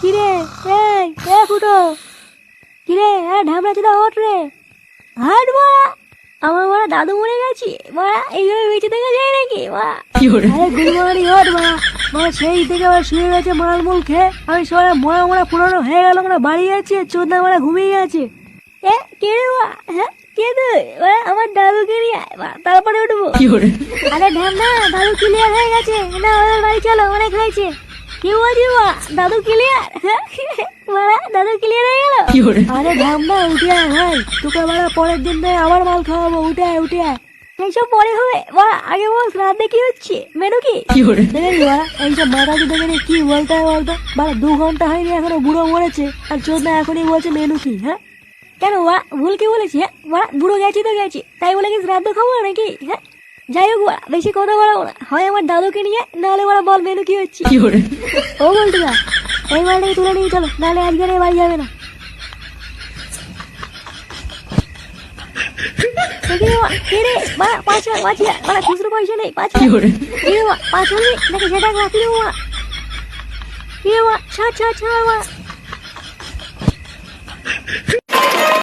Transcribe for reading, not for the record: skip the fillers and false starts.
কিরে ফুটো, কিরে ঢামড়া চুদা ওঠ রে, হাট মারা। আমার মারা দাদু মরে গেছি মারা, এইভাবে বেঁচে থেকে যায় নাকি মারা? আরে গুলমারি ওঠ মারা, মারা সেই থেকে আবার শুয়ে গেছে মালমূল খেয়ে। আমি সবাই মরা মরা পুরনো হয়ে গেল, আমরা বাড়ি যাচ্ছি, চোদ্দা মারা ঘুমিয়ে গেছে। কে রে মা? হ্যাঁ কে তুই? আমার দাদুকে নিয়ে তারপরে উঠবো। আরে ঢ্যামনা, দাদু ক্লিয়ার হয়ে গেছে না, ওদের বাড়ি চলো, অনেক হয়েছে। কি বলছি মা, দাদু ক্লিয়ার? মারা দাদু ক্লিয়ার হয়ে গেল? আরে ঢ্যামনা উঠে আয় ভাই, তোকে মারা পরের দিন থেকে আবার মাল খাওয়াবো, উঠে আয় উঠে আয়। এইসব পরে হবে মা, আগে বল রাতে কি হচ্ছে, মেনু কি? এইসব মাথা দেখে নিয়ে কি বলতে হয় বলতো? মানে 2 ঘন্টা হয়নি এখনো বুড়ো মরেছে, আর চোদ্দা এখনই বলছে মেনু কি? হ্যাঁ কেন মা, ভুল কি বলেছি? হ্যাঁ মা, বুড়ো গেছি তো গেছি, তাই বলে কি শ্রাদ্ধ খাবো নাকি? হ্যাঁ যাই হোক, বেশি কথা বলাবো না, হয় আমার দাদুকে নিয়ে, নাহলে ওরা বল মেনু কি হচ্ছে। ও বলতে না, এই মালটাকে তুলে নিয়ে চলো, নাহলে আজকের বাড়ি যাবে না। খুচরো পয়সা নেই, 5 নাকি সেটা রাখি দেবো মা। ছাড়